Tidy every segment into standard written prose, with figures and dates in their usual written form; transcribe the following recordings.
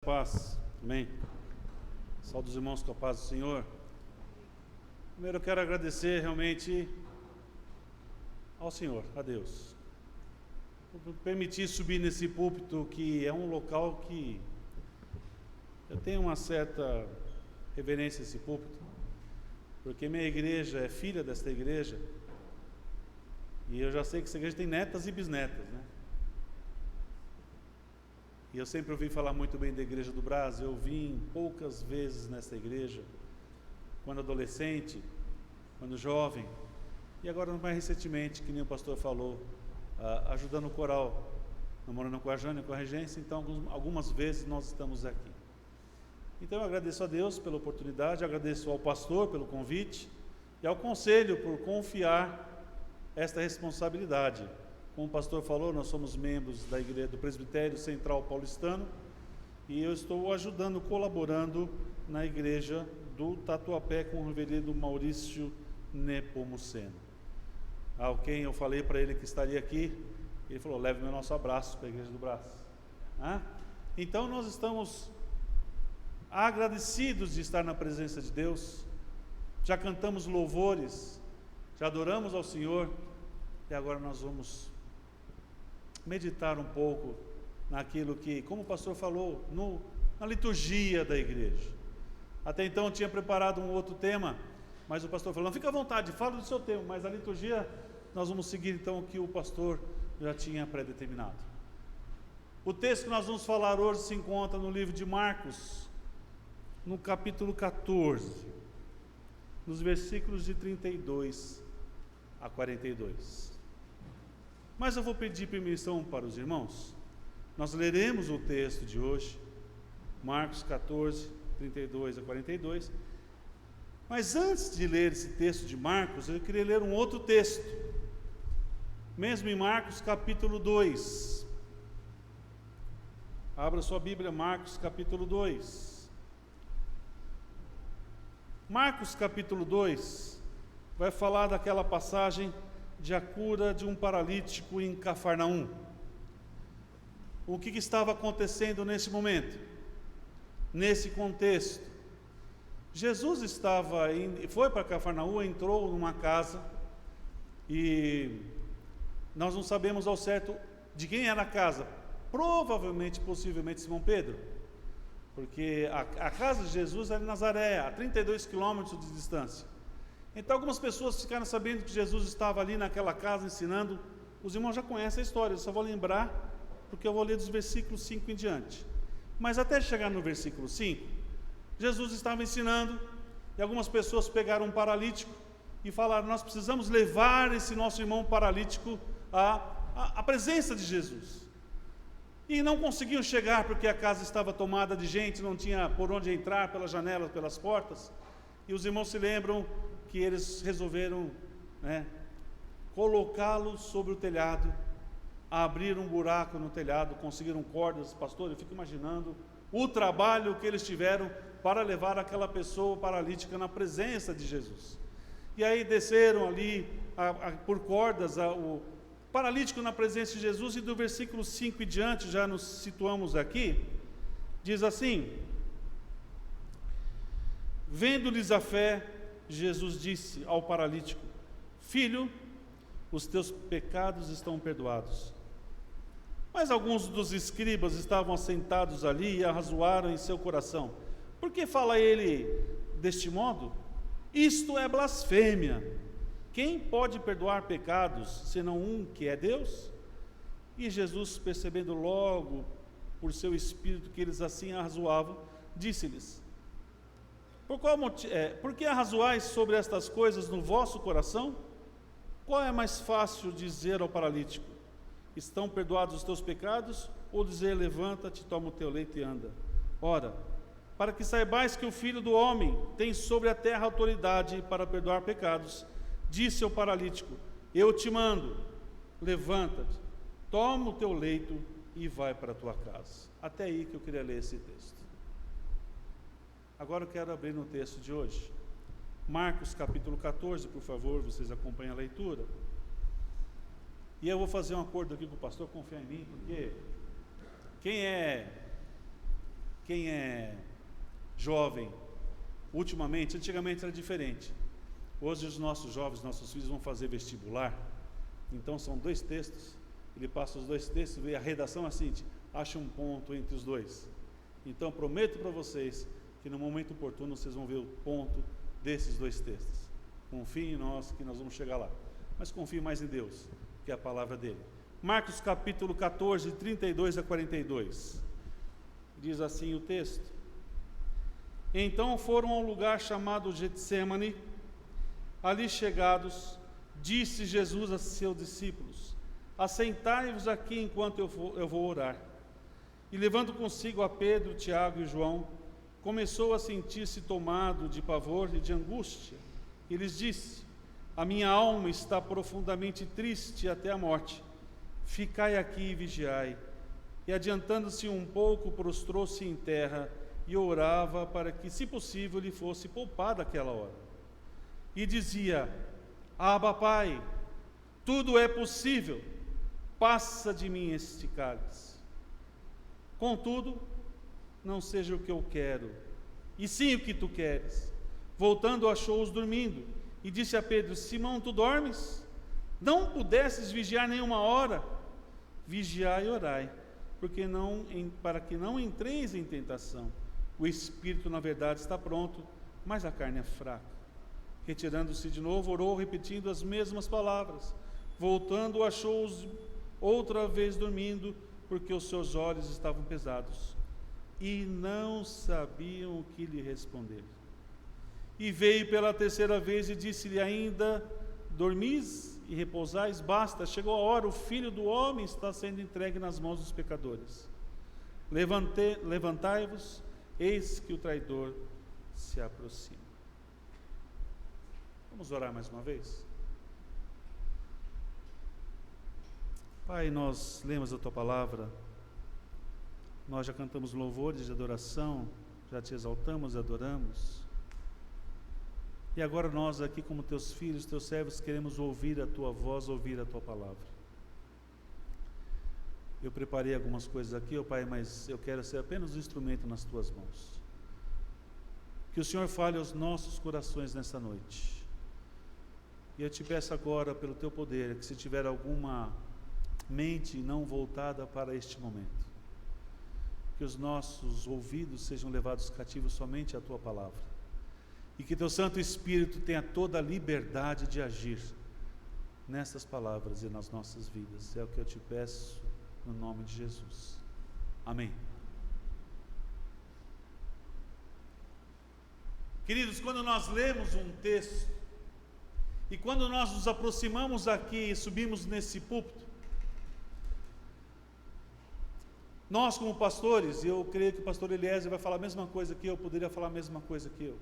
paz, amém. Saúde dos irmãos com a paz do Senhor. Primeiro eu quero agradecer realmente ao Senhor, a Deus, por permitir subir nesse púlpito, que é um local que eu tenho uma certa reverência a esse púlpito, porque minha igreja é filha desta igreja, e eu já sei que essa igreja tem netas e bisnetas, né? E eu sempre ouvi falar muito bem da Igreja do Brás. Eu vim poucas vezes nessa igreja, quando adolescente, quando jovem, e agora mais recentemente, que nem o pastor falou, ajudando o coral, namorando com a Jânia, com a regência. Então algumas vezes nós estamos aqui. Então eu agradeço a Deus pela oportunidade, agradeço ao pastor pelo convite e ao conselho por confiar esta responsabilidade. Como o pastor falou, nós somos membros da igreja do Presbitério Central Paulistano e eu estou ajudando, colaborando na igreja do Tatuapé com o reverendo Maurício Nepomuceno, ao quem eu falei para ele que estaria aqui. Ele falou: leve meu nosso abraço para a igreja do Brás. Então nós estamos agradecidos de estar na presença de Deus. Já cantamos louvores, já adoramos ao Senhor, e agora nós vamos meditar um pouco naquilo que, como o pastor falou, na liturgia da igreja. Até então eu tinha preparado um outro tema, mas o pastor falou: não, fica à vontade, fala do seu tema, mas a liturgia nós vamos seguir então o que o pastor já tinha pré-determinado. O texto que nós vamos falar hoje se encontra no livro de Marcos, no capítulo 14, nos versículos de 32 a 42. Mas eu vou pedir permissão para os irmãos. Nós leremos o texto de hoje, Marcos 14, 32 a 42. Mas antes de ler esse texto de Marcos, eu queria ler um outro texto, mesmo em Marcos capítulo 2. Abra sua Bíblia, Marcos capítulo 2. Marcos capítulo 2 vai falar daquela passagem de a cura de um paralítico em Cafarnaum. O que estava acontecendo nesse momento? Nesse contexto, Jesus foi para Cafarnaum, entrou numa casa, e nós não sabemos ao certo de quem era a casa. Provavelmente, possivelmente Simão Pedro, porque a casa de Jesus era em Nazaré, a 32 quilômetros de distância. Então algumas pessoas ficaram sabendo que Jesus estava ali naquela casa ensinando. Os irmãos já conhecem a história, eu só vou lembrar porque eu vou ler dos versículos 5 em diante. Mas até chegar no versículo 5, Jesus estava ensinando, e algumas pessoas pegaram um paralítico e falaram: nós precisamos levar esse nosso irmão paralítico à presença de Jesus. E não conseguiam chegar porque a casa estava tomada de gente, não tinha por onde entrar, pelas janelas, pelas portas. E os irmãos se lembram que eles resolveram colocá-lo sobre o telhado, abrir um buraco no telhado, conseguiram cordas. Pastor, eu fico imaginando o trabalho que eles tiveram para levar aquela pessoa paralítica na presença de Jesus. E aí desceram ali por cordas o paralítico na presença de Jesus, e do versículo 5 e diante, já nos situamos aqui, diz assim: vendo-lhes a fé, Jesus disse ao paralítico: filho, os teus pecados estão perdoados. Mas alguns dos escribas estavam assentados ali e arrazoaram em seu coração: por que fala ele deste modo? Isto é blasfêmia. Quem pode perdoar pecados, senão um que é Deus? E Jesus, percebendo logo por seu espírito que eles assim arrazoavam, disse-lhes: por que arrazoais sobre estas coisas no vosso coração? Qual é mais fácil dizer ao paralítico: estão perdoados os teus pecados? Ou dizer: levanta-te, toma o teu leito e anda? Ora, para que saibais que o Filho do Homem tem sobre a terra autoridade para perdoar pecados, disse ao paralítico: eu te mando, levanta-te, toma o teu leito e vai para a tua casa. Até aí que eu queria ler esse texto. Agora eu quero abrir no texto de hoje, Marcos capítulo 14, por favor, vocês acompanhem a leitura. E eu vou fazer um acordo aqui com o pastor, confia em mim, porque quem Quem é jovem, antigamente era diferente. Hoje os nossos jovens, nossos filhos vão fazer vestibular, então são 2 textos, ele passa os 2 textos e a redação é assim, acha um ponto entre os 2. Então prometo para vocês que no momento oportuno vocês vão ver o ponto desses 2 textos. Confiem em nós que nós vamos chegar lá, mas confie mais em Deus, que é a palavra dele. Marcos capítulo 14, 32 a 42, diz assim o texto: Então foram a um lugar chamado Getsêmani. Ali chegados, disse Jesus a seus discípulos: Assentai-vos aqui enquanto eu vou orar. E levando consigo a Pedro, Tiago e João, começou a sentir-se tomado de pavor e de angústia. E lhes disse: A minha alma está profundamente triste até a morte. Ficai aqui e vigiai. E adiantando-se um pouco, prostrou-se em terra e orava para que, se possível, lhe fosse poupada aquela hora. E dizia: Abba, Pai, tudo é possível, passa de mim este cálice. Contudo, não seja o que eu quero, e sim o que tu queres. Voltando, achou-os dormindo, e disse a Pedro: Simão, tu dormes? Não pudesses vigiar nenhuma hora? Vigiai e orai, para que não entreis em tentação. O espírito, na verdade, está pronto, mas a carne é fraca. Retirando-se de novo, orou, repetindo as mesmas palavras. Voltando, achou-os outra vez dormindo, porque os seus olhos estavam pesados, e não sabiam o que lhe responder. E veio pela 3ª vez e disse-lhe ainda: Dormis e repousais? Basta, chegou a hora, o Filho do Homem está sendo entregue nas mãos dos pecadores. Levantai-vos, eis que o traidor se aproxima. Vamos orar mais uma vez? Pai, nós lemos a Tua Palavra, nós já cantamos louvores de adoração, já Te exaltamos e adoramos, e agora nós aqui como Teus filhos, Teus servos, queremos ouvir a Tua voz, ouvir a Tua Palavra. Eu preparei algumas coisas aqui, ó Pai, mas eu quero ser apenas um instrumento nas Tuas mãos. Que o Senhor fale aos nossos corações nesta noite. E eu Te peço agora, pelo Teu poder, que se tiver alguma mente não voltada para este momento, que os nossos ouvidos sejam levados cativos somente à Tua Palavra, e que Teu Santo Espírito tenha toda a liberdade de agir nessas palavras e nas nossas vidas. É o que eu Te peço, no nome de Jesus. Amém. Queridos, quando nós lemos um texto, e quando nós nos aproximamos aqui e subimos nesse púlpito, nós como pastores, e eu creio que o pastor Eliezer vai falar a mesma coisa que eu, poderia falar a mesma coisa que eu,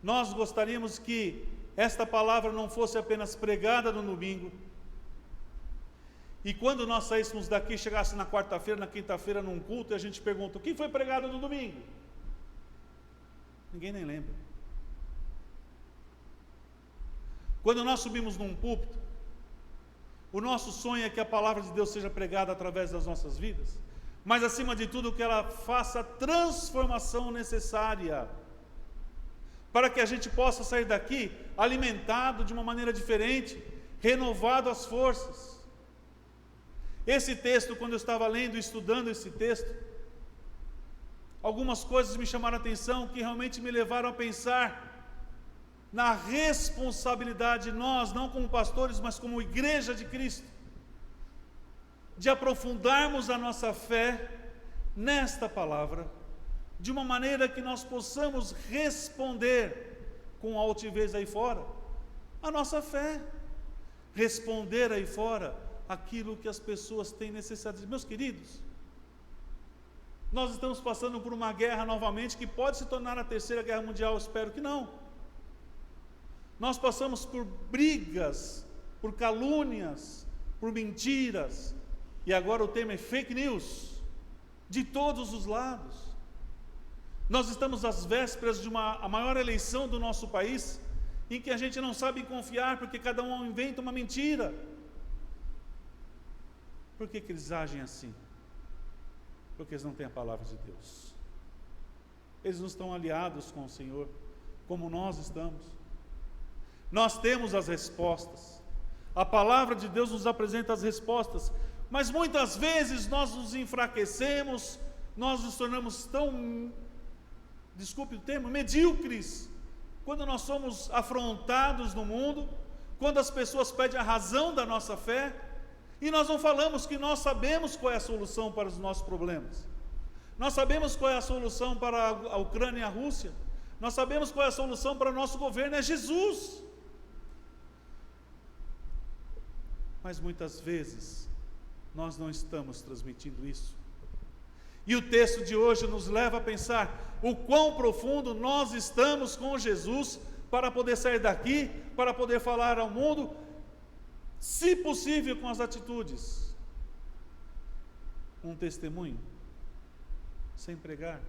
nós gostaríamos que esta palavra não fosse apenas pregada no domingo, e quando nós saíssemos daqui, chegasse na quarta-feira, na quinta-feira, num culto, e a gente pergunta: o que foi pregado no domingo? Ninguém nem lembra. Quando nós subimos num púlpito, o nosso sonho é que a palavra de Deus seja pregada através das nossas vidas, mas acima de tudo que ela faça a transformação necessária para que a gente possa sair daqui alimentado de uma maneira diferente, renovado as forças. Esse texto, quando eu estava lendo e estudando esse texto, algumas coisas me chamaram a atenção que realmente me levaram a pensar na responsabilidade de nós, não como pastores, mas como igreja de Cristo, de aprofundarmos a nossa fé nesta palavra, de uma maneira que nós possamos responder com altivez aí fora, a nossa fé, responder aí fora aquilo que as pessoas têm necessidade. Meus queridos, nós estamos passando por uma guerra novamente, que pode se tornar a 3ª Guerra Mundial, eu espero que não. Nós passamos por brigas, por calúnias, por mentiras, e agora o tema é fake news, de todos os lados. Nós estamos às vésperas de a maior eleição do nosso país, em que a gente não sabe confiar, porque cada um inventa uma mentira. Por que eles agem assim? Porque eles não têm a palavra de Deus. eles não estão aliados com o Senhor, como nós estamos. Nós temos as respostas. A palavra de Deus nos apresenta as respostas, mas muitas vezes nós nos enfraquecemos, nós nos tornamos tão, desculpe o termo, medíocres, quando nós somos afrontados no mundo, quando as pessoas pedem a razão da nossa fé, e nós não falamos que nós sabemos qual é a solução para os nossos problemas. Nós sabemos qual é a solução para a Ucrânia e a Rússia. Nós sabemos qual é a solução para o nosso governo, é Jesus. Mas muitas vezes nós não estamos transmitindo isso. E o texto de hoje nos leva a pensar o quão profundo nós estamos com Jesus para poder sair daqui, para poder falar ao mundo, se possível com as atitudes. Um testemunho, sem pregar.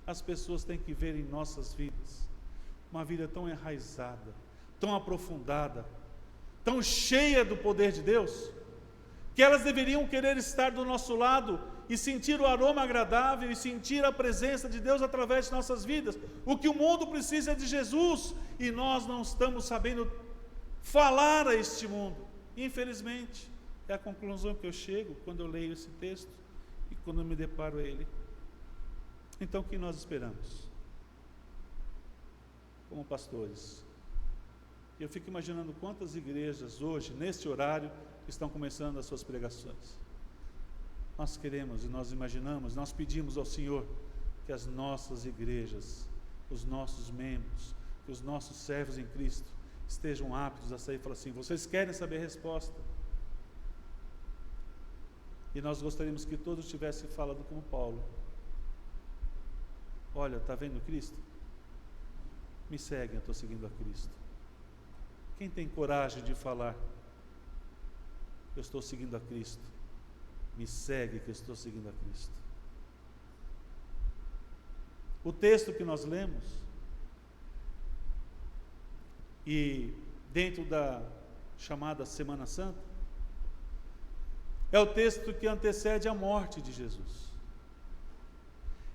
As pessoas têm que ver em nossas vidas uma vida tão enraizada, tão aprofundada, tão cheia do poder de Deus, que elas deveriam querer estar do nosso lado e sentir o aroma agradável e sentir a presença de Deus através de nossas vidas. O que o mundo precisa é de Jesus, e nós não estamos sabendo falar a este mundo. Infelizmente, é a conclusão que eu chego quando eu leio esse texto e quando eu me deparo a ele. Então, o que nós esperamos? Como pastores, eu fico imaginando quantas igrejas hoje, neste horário, estão começando as suas pregações. Nós queremos e nós imaginamos, nós pedimos ao Senhor que as nossas igrejas, os nossos membros, que os nossos servos em Cristo estejam aptos a sair e falar assim: vocês querem saber a resposta? E nós gostaríamos que todos tivessem falado como Paulo: olha, está vendo Cristo? Me seguem, eu estou seguindo a Cristo. Quem tem coragem de falar: eu estou seguindo a Cristo, me segue que eu estou seguindo a Cristo. O texto que nós lemos, e dentro da chamada Semana Santa, é o texto que antecede a morte de Jesus.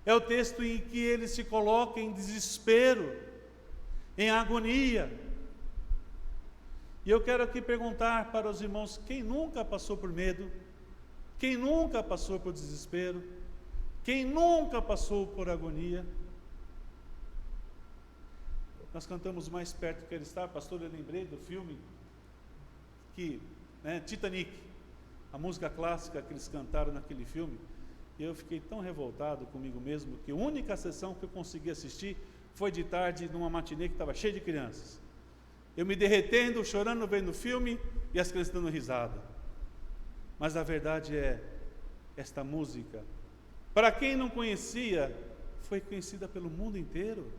É o texto em que ele se coloca em desespero, em agonia. E eu quero aqui perguntar para os irmãos: quem nunca passou por medo? Quem nunca passou por desespero? Quem nunca passou por agonia? Nós cantamos Mais Perto Que Ele Está, pastor, eu lembrei do filme Titanic, a música clássica que eles cantaram naquele filme, e eu fiquei tão revoltado comigo mesmo, que a única sessão que eu consegui assistir foi de tarde, numa matinê que estava cheia de crianças. Eu me derretendo, chorando, vendo o filme, e as crianças dando risada. Mas a verdade é, esta música, para quem não conhecia, foi conhecida pelo mundo inteiro.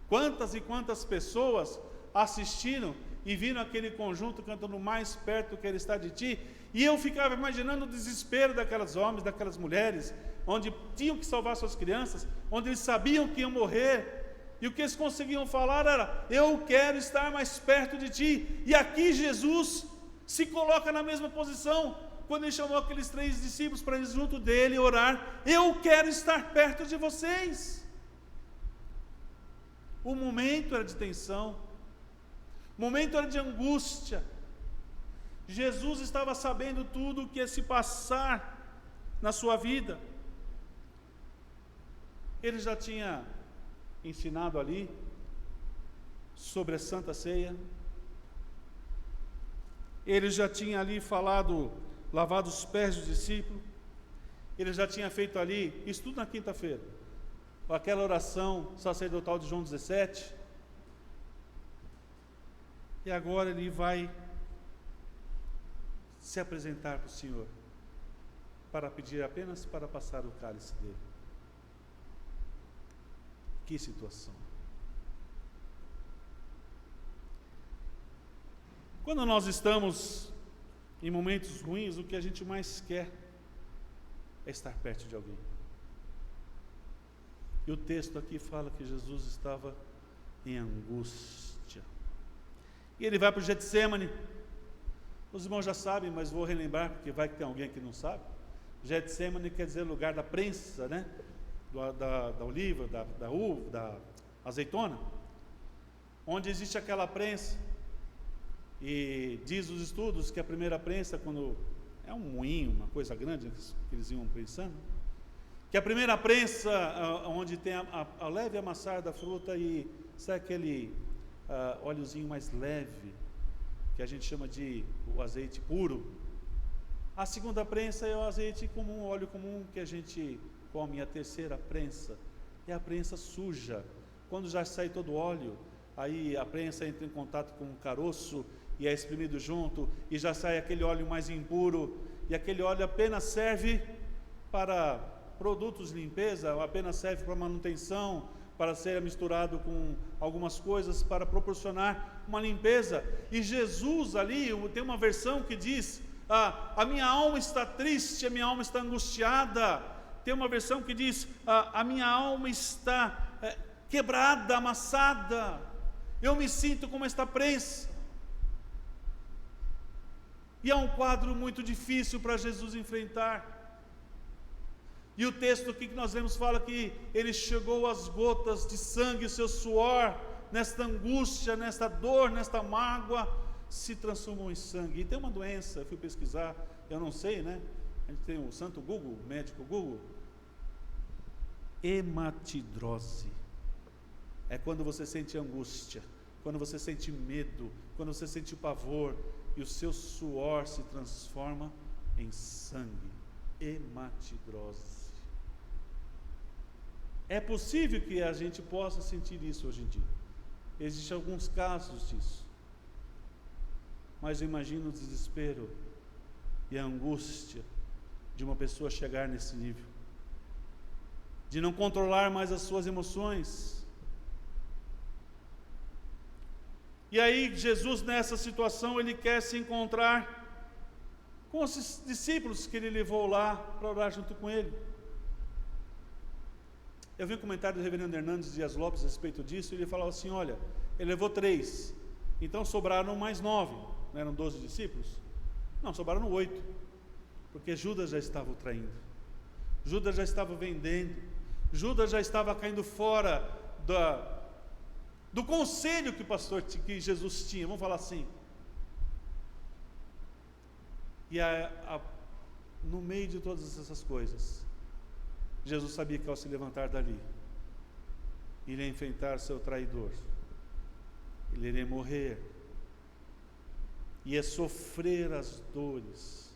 Quantas e quantas pessoas assistiram e viram aquele conjunto cantando Mais Perto Que Ele Está de Ti, e eu ficava imaginando o desespero daquelas homens, daquelas mulheres, onde tinham que salvar suas crianças, onde eles sabiam que iam morrer, e o que eles conseguiam falar era: eu quero estar mais perto de Ti. E aqui Jesus se coloca na mesma posição, quando ele chamou aqueles 3 discípulos para ir junto dele orar: eu quero estar perto de vocês. O momento era de tensão, o momento era de angústia. Jesus estava sabendo tudo o que ia se passar na sua vida. Ele já tinha ensinado ali sobre a Santa Ceia. Ele já tinha ali falado, lavado os pés dos discípulos. Ele já tinha feito ali, isso tudo na quinta-feira, aquela oração sacerdotal de João 17. E agora ele vai se apresentar para o Senhor, para pedir apenas para passar o cálice dele. Que situação! Quando nós estamos em momentos ruins, o que a gente mais quer é estar perto de alguém. E o texto aqui fala que Jesus estava em angústia. E ele vai para o Getsêmani. Os irmãos já sabem, mas vou relembrar, porque vai que tem alguém que não sabe. Getsemane quer dizer lugar da prensa, né? Da oliva, da uva, da azeitona, onde existe aquela prensa. E diz os estudos que a primeira prensa, quando é um moinho, uma coisa grande que eles iam prensando, que a primeira prensa, onde tem a leve amassar da fruta e sai aquele óleozinho mais leve, que a gente chama de o azeite puro. A segunda prensa é o azeite comum, o óleo comum que a gente come. E a terceira prensa é a prensa suja. Quando já sai todo o óleo, aí a prensa entra em contato com o caroço e é exprimido junto, e já sai aquele óleo mais impuro, e aquele óleo apenas serve para produtos de limpeza, apenas serve para manutenção, para ser misturado com algumas coisas, para proporcionar uma limpeza. E Jesus ali, tem uma versão que diz, a minha alma está triste, a minha alma está angustiada. Tem uma versão que diz, a minha alma está quebrada, amassada, eu me sinto como esta prensa. E é um quadro muito difícil para Jesus enfrentar. E o texto aqui que nós lemos fala que ele chegou às gotas de sangue, o seu suor, nesta angústia, nesta dor, nesta mágoa, se transformou em sangue. E tem uma doença, eu fui pesquisar, eu não sei, né? A gente tem o santo Google, o médico Google. Hematidrose. É quando você sente angústia, quando você sente medo, quando você sente pavor, e o seu suor se transforma em sangue. Hematidrose. É possível que a gente possa sentir isso hoje em dia. Existem alguns casos disso. Mas eu imagino o desespero e a angústia de uma pessoa chegar nesse nível, de não controlar mais as suas emoções. E aí Jesus, nessa situação, ele quer se encontrar com os discípulos que ele levou lá para orar junto com ele. Eu vi um comentário do reverendo Hernandes Dias Lopes a respeito disso, e ele falava assim, olha, ele levou 3, então sobraram mais 9, não eram 12 discípulos? Não, sobraram 8, porque Judas já estava o traindo, Judas já estava vendendo, Judas já estava caindo fora do conselho que Jesus tinha, vamos falar assim. E no meio de todas essas coisas, Jesus sabia que ao se levantar dali, ele ia enfrentar seu traidor, ele iria morrer, ia sofrer as dores.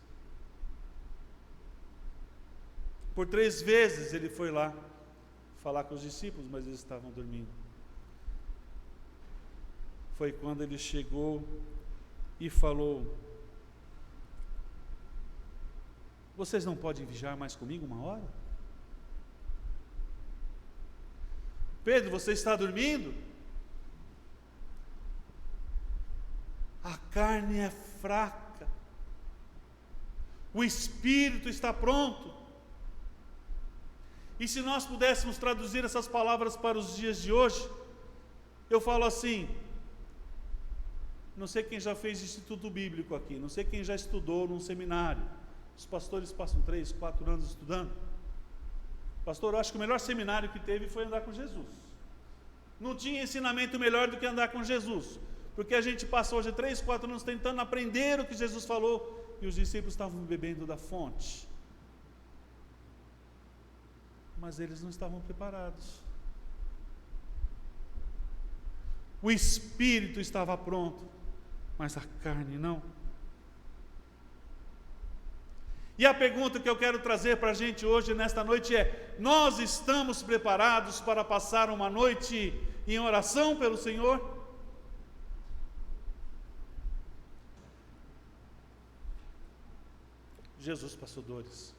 Por 3 vezes ele foi lá falar com os discípulos, mas eles estavam dormindo. Foi quando ele chegou e falou, vocês não podem vigiar mais comigo 1 hora? Pedro, você está dormindo? A carne é fraca, o espírito está pronto. E se nós pudéssemos traduzir essas palavras para os dias de hoje, eu falo assim, não sei quem já fez instituto bíblico aqui, não sei quem já estudou num seminário. Os pastores passam 3, 4 anos estudando. Pastor, eu acho que o melhor seminário que teve foi andar com Jesus. Não tinha ensinamento melhor do que andar com Jesus, porque a gente passou hoje 3, 4 anos tentando aprender o que Jesus falou, e os discípulos estavam bebendo da fonte, mas eles não estavam preparados. O espírito estava pronto, mas a carne não. E a pergunta que eu quero trazer para a gente hoje, nesta noite, é: nós estamos preparados para passar uma noite em oração pelo Senhor? Jesus passou dores.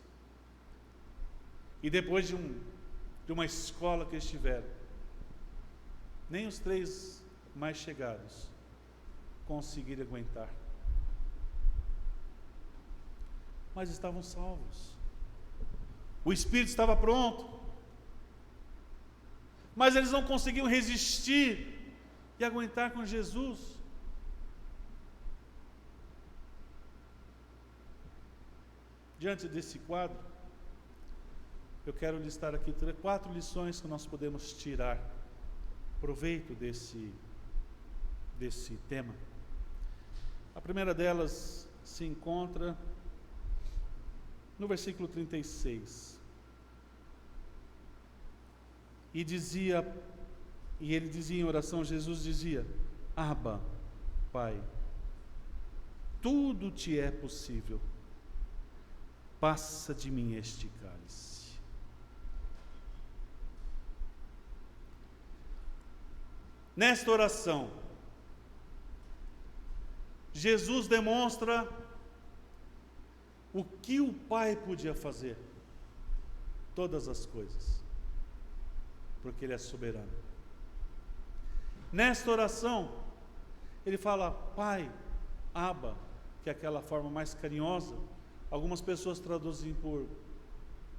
E depois de uma escola que eles tiveram, nem os 3 mais chegados conseguiram aguentar. Mas estavam salvos. O Espírito estava pronto. Mas eles não conseguiam resistir e aguentar com Jesus. Diante desse quadro, eu quero listar aqui 4 lições que nós podemos tirar proveito desse tema. A primeira delas se encontra no versículo 36. E ele dizia em oração, Jesus dizia: Abba, Pai, tudo te é possível, passa de mim este cálice. Nesta oração, Jesus demonstra o que o Pai podia fazer, todas as coisas, porque Ele é soberano. Nesta oração, Ele fala, Pai, Abba, que é aquela forma mais carinhosa. Algumas pessoas traduzem por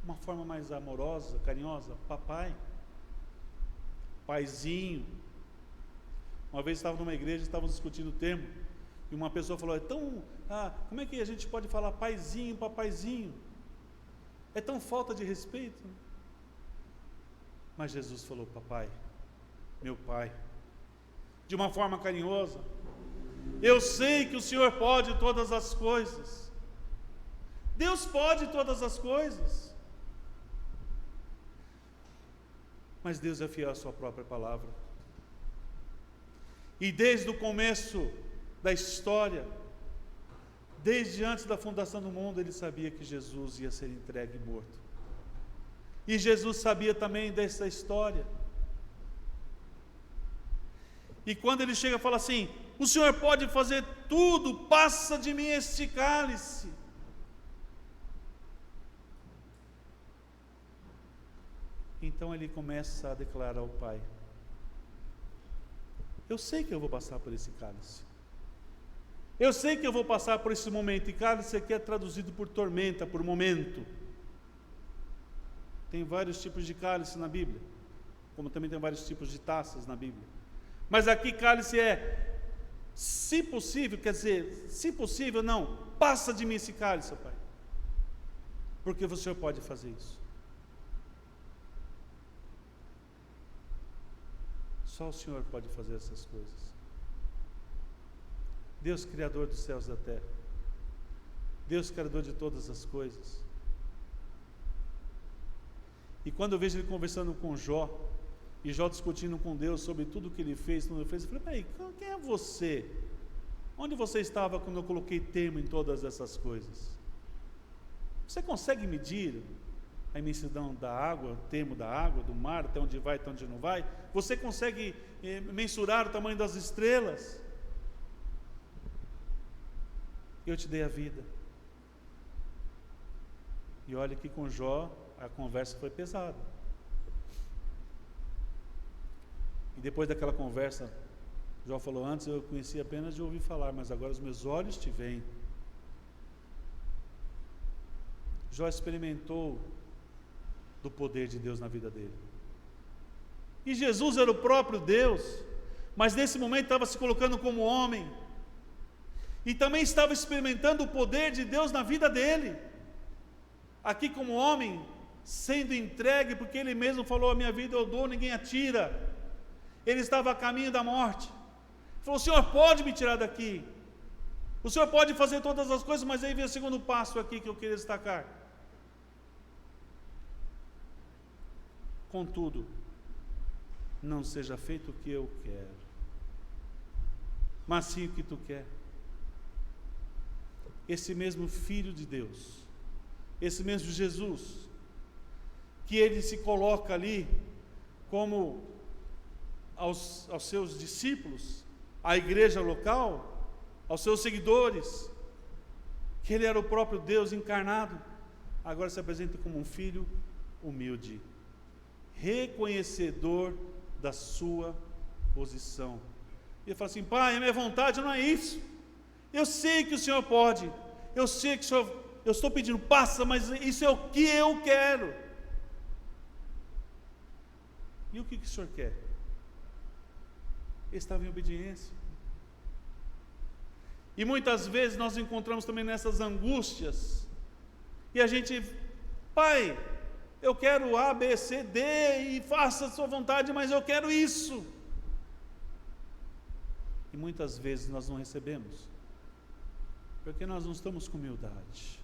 uma forma mais amorosa, carinhosa, papai, paizinho. Uma vez estava numa igreja, estávamos discutindo o termo, e uma pessoa falou, como é que a gente pode falar paizinho, papaizinho? É tão falta de respeito. Mas Jesus falou, papai, meu pai, de uma forma carinhosa. Eu sei que o Senhor pode todas as coisas. Deus pode todas as coisas. Mas Deus é fiel à sua própria palavra. E desde o começo da história, desde antes da fundação do mundo, Ele sabia que Jesus ia ser entregue e morto. E Jesus sabia também dessa história. E quando Ele chega e fala assim, o Senhor pode fazer tudo, passa de mim este cálice. Então Ele começa a declarar ao Pai, eu sei que eu vou passar por esse cálice. Eu sei que eu vou passar por esse momento. E cálice aqui é traduzido por tormenta, por momento. Tem vários tipos de cálice na Bíblia, como também tem vários tipos de taças na Bíblia. Mas aqui cálice é, se possível, quer dizer, se possível, não, passa de mim esse cálice, Pai. Porque o Senhor pode fazer isso. Só o Senhor pode fazer essas coisas. Deus Criador dos céus e da terra. Deus Criador de todas as coisas. E quando eu vejo Ele conversando com Jó, e Jó discutindo com Deus sobre tudo o que ele fez, eu falei, peraí, quem é você? Onde você estava quando eu coloquei termo em todas essas coisas? Você consegue medir a imensidão da água, o termo da água, do mar, até onde vai, até onde não vai? Você consegue mensurar o tamanho das estrelas? Eu te dei a vida. E olha que com Jó a conversa foi pesada. E depois daquela conversa, Jó falou, antes eu conhecia apenas de ouvir falar, mas agora os meus olhos te veem. Jó experimentou do poder de Deus na vida dele. E Jesus era o próprio Deus, mas nesse momento estava se colocando como homem, e também estava experimentando o poder de Deus na vida dele, aqui como homem, sendo entregue, porque ele mesmo falou, a minha vida eu dou, ninguém a tira. Ele estava a caminho da morte, ele falou, o Senhor pode me tirar daqui, o Senhor pode fazer todas as coisas, mas aí vem o segundo passo aqui que eu queria destacar. Contudo, não seja feito o que eu quero, mas sim o que tu quer. Esse mesmo Filho de Deus, esse mesmo Jesus, que Ele se coloca ali como aos seus discípulos, à igreja local, aos seus seguidores, que Ele era o próprio Deus encarnado, agora se apresenta como um filho humilde, reconhecedor da sua posição. Ele fala assim, Pai, a minha vontade não é isso, eu sei que o Senhor pode, eu sei que o Senhor, eu estou pedindo, passa, mas isso é o que eu quero. E o que o Senhor quer? Ele estava em obediência. E muitas vezes nós encontramos também nessas angústias, e a gente, Pai, Eu quero A, B, C, D, e faça a sua vontade, mas eu quero isso. E muitas vezes nós não recebemos, porque nós não estamos com humildade.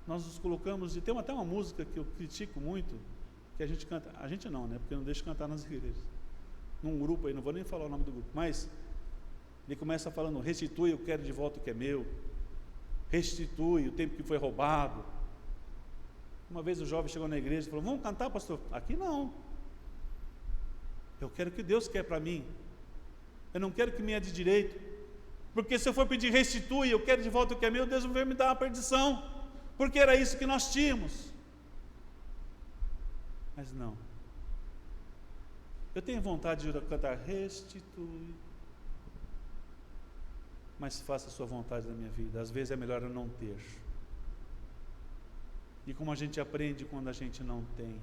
Nós nos colocamos, e tem até uma música que eu critico muito, que a gente canta, a gente não, né, porque eu não deixo cantar nas igrejas, num grupo aí, não vou nem falar o nome do grupo, mas ele começa falando: restitui, eu quero de volta o que é meu, restitui o tempo que foi roubado. Uma vez o jovem chegou na igreja e falou: vamos cantar, pastor? Aqui não, eu quero o que Deus quer para mim, eu não quero que me é de direito, porque se eu for pedir restitui, eu quero de volta o que é meu, Deus vai me dar a perdição, porque era isso que nós tínhamos. Mas não, eu tenho vontade de cantar restitui, mas faça a sua vontade na minha vida. Às vezes é melhor eu não ter. E como a gente aprende quando a gente não tem?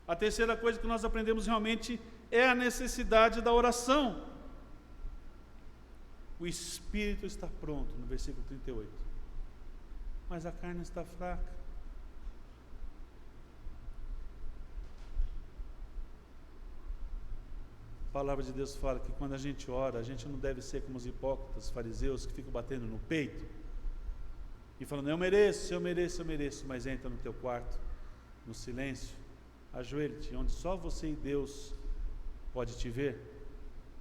A terceira coisa que nós aprendemos realmente é a necessidade da oração. O espírito está pronto, no versículo 38, mas a carne está fraca. A palavra de Deus fala que quando a gente ora, a gente não deve ser como os hipócritas, os fariseus, que ficam batendo no peito e falando: eu mereço, eu mereço, eu mereço. Mas entra no teu quarto, no silêncio, ajoelhe-te, onde só você e Deus pode te ver,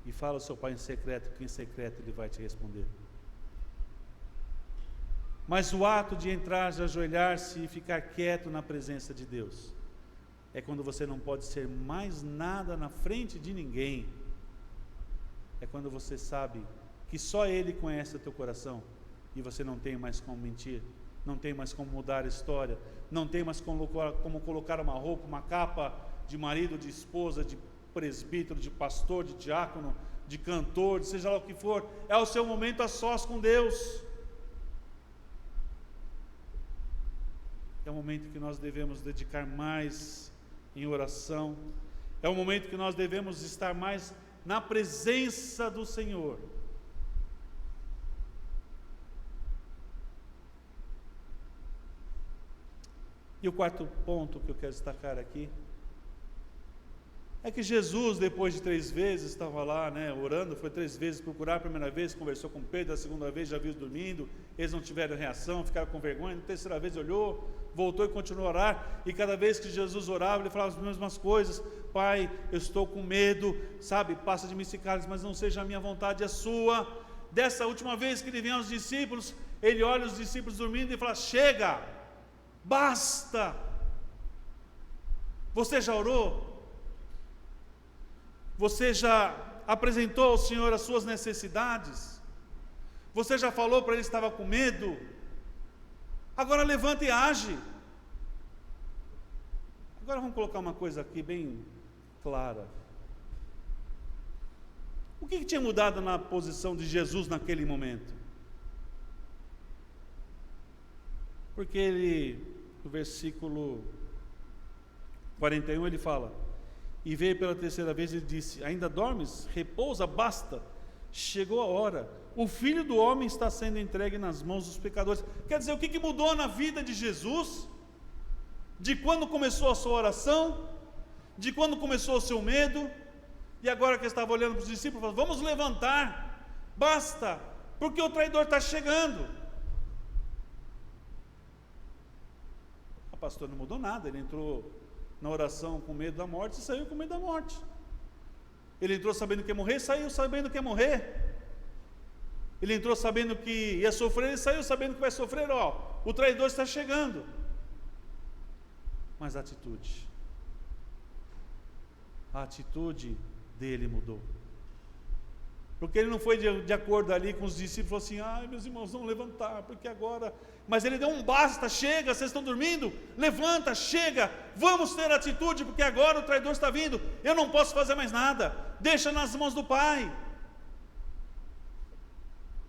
e fala ao seu Pai em secreto, que em secreto Ele vai te responder. Mas o ato de entrar, de ajoelhar-se e ficar quieto na presença de Deus, é quando você não pode ser mais nada na frente de ninguém. É quando você sabe que só Ele conhece o teu coração, e você não tem mais como mentir, não tem mais como mudar a história, não tem mais como colocar uma roupa, uma capa de marido, de esposa, de presbítero, de pastor, de diácono, de cantor, de seja lá o que for. É o seu momento a sós com Deus. É o momento que nós devemos dedicar mais em oração. É o momento que nós devemos estar mais na presença do Senhor. E o quarto ponto que eu quero destacar aqui é que Jesus, depois de 3 vezes, estava lá, orando, foi 3 vezes procurar. A primeira vez conversou com Pedro, a segunda vez já viu dormindo, eles não tiveram reação, ficaram com vergonha. Na terceira vez olhou, voltou e continuou a orar, e cada vez que Jesus orava, ele falava as mesmas coisas: Pai, eu estou com medo, passa de mim esse cálice, mas não seja a minha vontade, a sua. Dessa última vez que ele vem aos discípulos, ele olha os discípulos dormindo e fala: chega, basta. Você já orou? Você já apresentou ao Senhor as suas necessidades? Você já falou para Ele que estava com medo? Agora levanta e age. Agora vamos colocar uma coisa aqui bem clara. O que tinha mudado na posição de Jesus naquele momento? Porque ele, no versículo 41, ele fala: e veio pela terceira vez e disse: ainda dormes? Repousa, basta. Chegou a hora. O Filho do Homem está sendo entregue nas mãos dos pecadores. Quer dizer, o que mudou na vida de Jesus? De quando começou a sua oração? De quando começou o seu medo? E agora que ele estava olhando para os discípulos, falou: vamos levantar, basta, porque o traidor está chegando. A pastor não mudou nada, ele entrou na oração com medo da morte e saiu com medo da morte. Ele entrou sabendo que ia morrer, saiu sabendo que ia morrer. Ele entrou sabendo que ia sofrer e saiu sabendo que vai sofrer. O traidor está chegando. Mas a atitude dele mudou. Porque ele não foi de acordo ali com os discípulos, falou assim: meus irmãos, vão levantar, porque agora... Mas ele deu um basta, chega, vocês estão dormindo? Levanta, chega, vamos ter atitude, porque agora o traidor está vindo, eu não posso fazer mais nada, deixa nas mãos do Pai.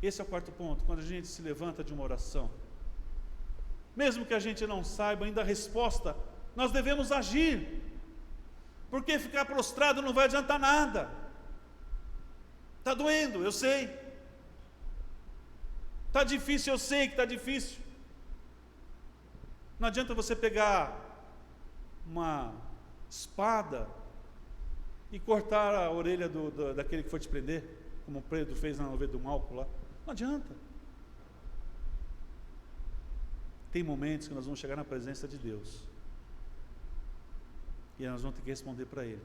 Esse é o quarto ponto, quando a gente se levanta de uma oração, mesmo que a gente não saiba ainda a resposta, nós devemos agir, porque ficar prostrado não vai adiantar nada. Está doendo, eu sei. Está difícil, eu sei que está difícil. Não adianta você pegar uma espada e cortar a orelha daquele que for te prender, como o Pedro fez na ovelha do Malco lá. Não adianta. Tem momentos que nós vamos chegar na presença de Deus e nós vamos ter que responder para Ele.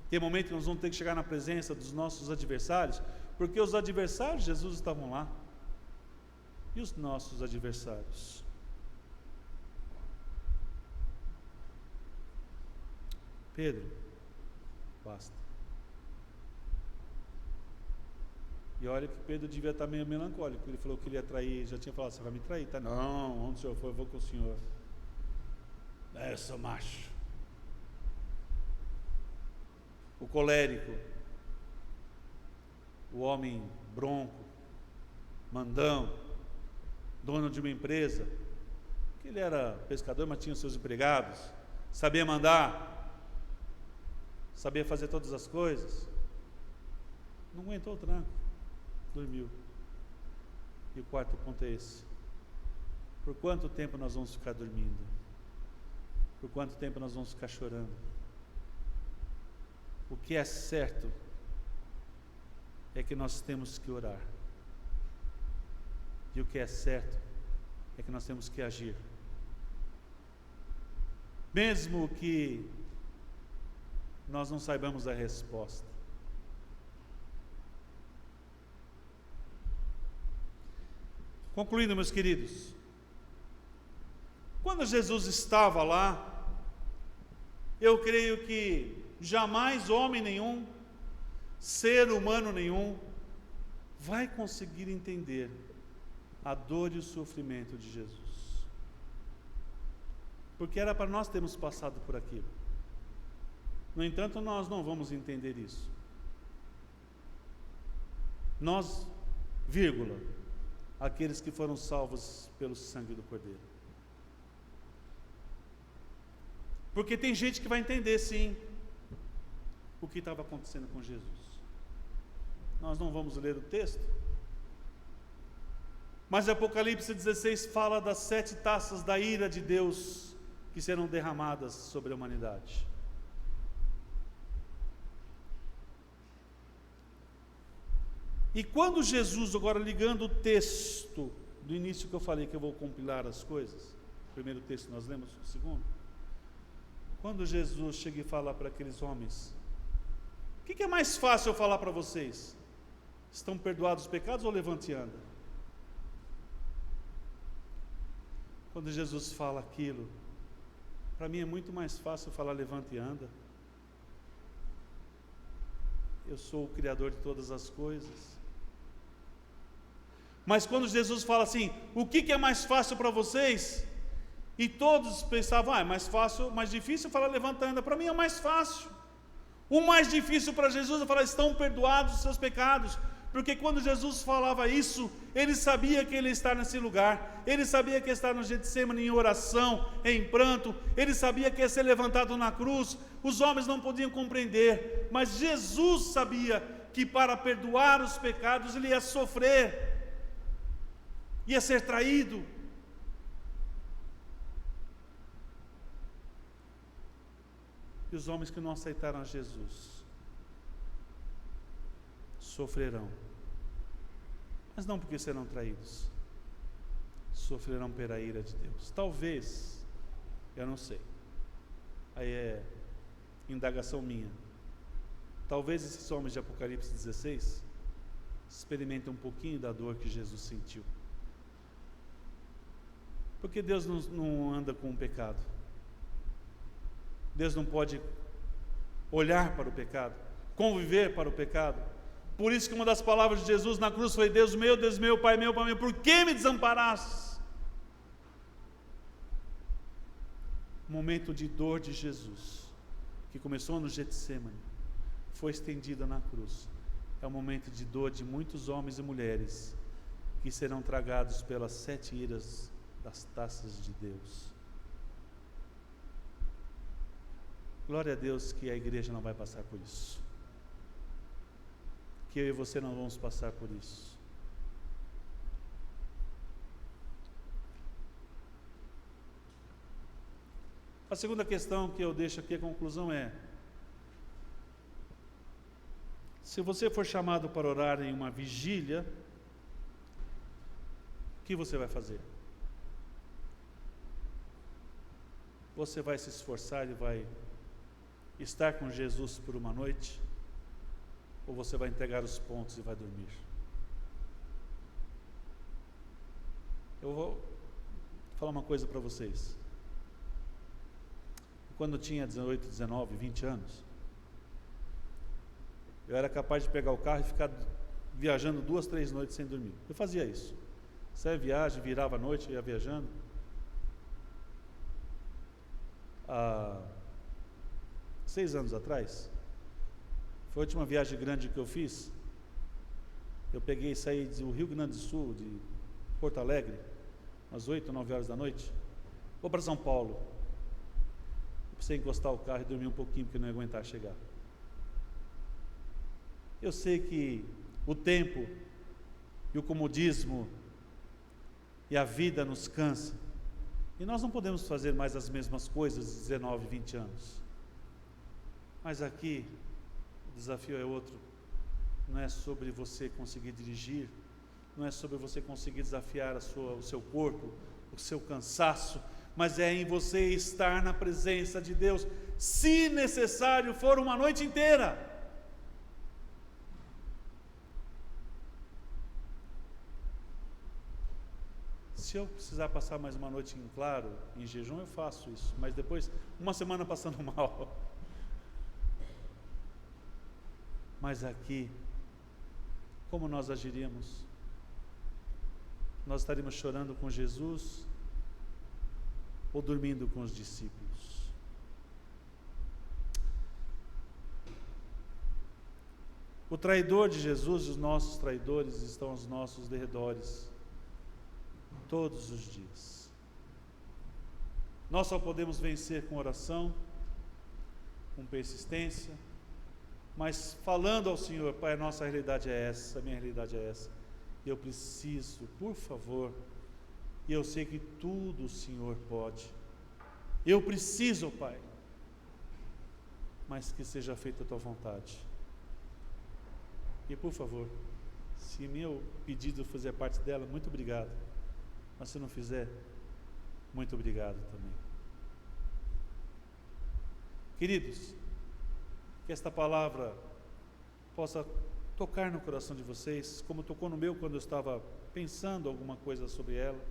Tem momentos que nós vamos ter que chegar na presença dos nossos adversários, porque os adversários de Jesus estavam lá. E os nossos adversários? Pedro, basta. E olha que Pedro devia estar meio melancólico. Ele falou que ele ia trair, já tinha falado, você vai me trair, tá? Não, onde o senhor for, eu vou com o senhor. Eu sou macho. O colérico, o homem bronco, mandão, dono de uma empresa, que ele era pescador, mas tinha os seus empregados, sabia mandar, sabia fazer todas as coisas, não aguentou o tranco, dormiu. E o quarto ponto é esse: por quanto tempo nós vamos ficar dormindo? Por quanto tempo nós vamos ficar chorando? O que é certo é que nós temos que orar. E o que é certo é que nós temos que agir. Mesmo que nós não saibamos a resposta. Concluindo, meus queridos, quando Jesus estava lá, eu creio que jamais homem nenhum, ser humano nenhum, vai conseguir entender a dor e o sofrimento de Jesus. Porque era para nós termos passado por aquilo. No entanto, nós não vamos entender isso. Nós, vírgula, aqueles que foram salvos pelo sangue do Cordeiro. Porque tem gente que vai entender, sim, o que estava acontecendo com Jesus. Nós não vamos ler o texto, mas Apocalipse 16 fala das 7 taças da ira de Deus que serão derramadas sobre a humanidade. E quando Jesus, agora ligando o texto do início que eu falei que eu vou compilar as coisas, o primeiro texto nós lemos, o segundo, quando Jesus chega e fala para aqueles homens, o que é mais fácil eu falar para vocês? Estão perdoados os pecados ou levante e anda? Quando Jesus fala aquilo, para mim é muito mais fácil falar levante e anda. Eu sou o Criador de todas as coisas. Mas quando Jesus fala assim, o que é mais fácil para vocês? E todos pensavam, é mais fácil, mais difícil falar levanta e anda. Para mim é mais fácil. O mais difícil para Jesus é falar, estão perdoados os seus pecados. Porque quando Jesus falava isso, ele sabia que ele ia estar nesse lugar, ele sabia que ia estar no Getsemane em oração, em pranto, ele sabia que ia ser levantado na cruz. Os homens não podiam compreender, mas Jesus sabia que para perdoar os pecados ele ia sofrer, ia ser traído. E os homens que não aceitaram a Jesus sofrerão, mas não porque serão traídos, sofrerão pela ira de Deus. Talvez, eu não sei, aí é indagação minha, talvez esses homens de Apocalipse 16 experimentem um pouquinho da dor que Jesus sentiu, porque Deus não anda com o pecado. Deus não pode olhar para o pecado, conviver para o pecado. Por isso que uma das palavras de Jesus na cruz foi, Deus meu, Pai meu, por que me desamparaste? O momento de dor de Jesus, que começou no Getsemane, foi estendido na cruz. É o momento de dor de muitos homens e mulheres que serão tragados pelas 7 iras das taças de Deus. Glória a Deus que a igreja não vai passar por isso, que eu e você não vamos passar por isso. A segunda questão que eu deixo aqui, a conclusão é: se você for chamado para orar em uma vigília, o que você vai fazer? Você vai se esforçar e vai estar com Jesus por uma noite? Ou você vai entregar os pontos e vai dormir? Eu vou falar uma coisa para vocês. Quando eu tinha 18, 19, 20 anos, eu era capaz de pegar o carro e ficar viajando 2, 3 noites sem dormir. Eu fazia isso. Saia viagem, virava a noite, ia viajando. Há 6 anos atrás, foi a última viagem grande que eu fiz. Eu peguei e saí do Rio Grande do Sul, de Porto Alegre, às 8, 9 horas da noite. Vou para São Paulo. Eu precisei encostar o carro e dormir um pouquinho, porque não ia aguentar chegar. Eu sei que o tempo e o comodismo e a vida nos cansa. E nós não podemos fazer mais as mesmas coisas de 19, 20 anos. Mas aqui, o desafio é outro. Não é sobre você conseguir dirigir, não é sobre você conseguir desafiar o seu corpo, o seu cansaço, mas é em você estar na presença de Deus, se necessário for uma noite inteira. Se eu precisar passar mais uma noite em claro, em jejum, eu faço isso, mas depois, uma semana passando mal. Mas aqui, como nós agiríamos? Nós estaríamos chorando com Jesus ou dormindo com os discípulos? O traidor de Jesus e os nossos traidores estão aos nossos derredores todos os dias. Nós só podemos vencer com oração, com persistência, mas falando ao Senhor: Pai, a nossa realidade é essa, a minha realidade é essa, eu preciso, por favor, e eu sei que tudo o Senhor pode, eu preciso, Pai, mas que seja feita a Tua vontade. E por favor, se meu pedido fizer parte dela, muito obrigado, mas se não fizer, muito obrigado também. Queridos, que esta palavra possa tocar no coração de vocês, como tocou no meu quando eu estava pensando alguma coisa sobre ela.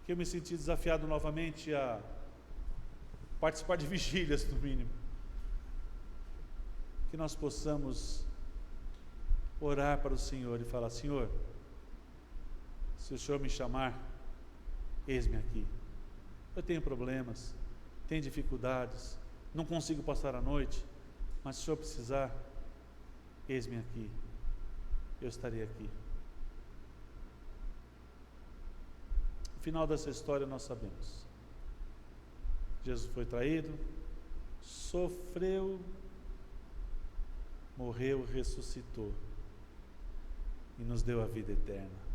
Que eu me senti desafiado novamente a participar de vigílias, no mínimo. Que nós possamos orar para o Senhor e falar: Senhor, se o Senhor me chamar, eis-me aqui. Eu tenho problemas, tenho dificuldades, não consigo passar a noite, mas se o Senhor precisar, eis-me aqui, eu estarei aqui. O final dessa história nós sabemos. Jesus foi traído, sofreu, morreu, ressuscitou e nos deu a vida eterna.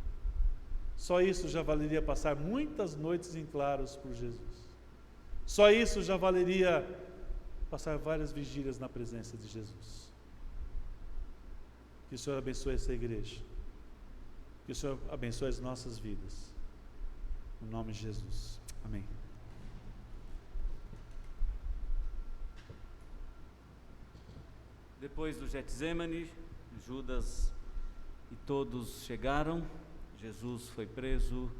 Só isso já valeria passar muitas noites em claros por Jesus. Só isso já valeria passar várias vigílias na presença de Jesus. Que o Senhor abençoe essa igreja. Que o Senhor abençoe as nossas vidas. No nome de Jesus. Amém. Depois do Getsemane, Judas e todos chegaram. Jesus foi preso,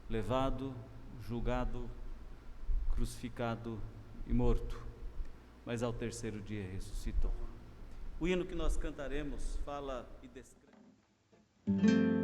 levado, julgado, crucificado e morto, mas ao terceiro dia ressuscitou. O hino que nós cantaremos fala e descreve.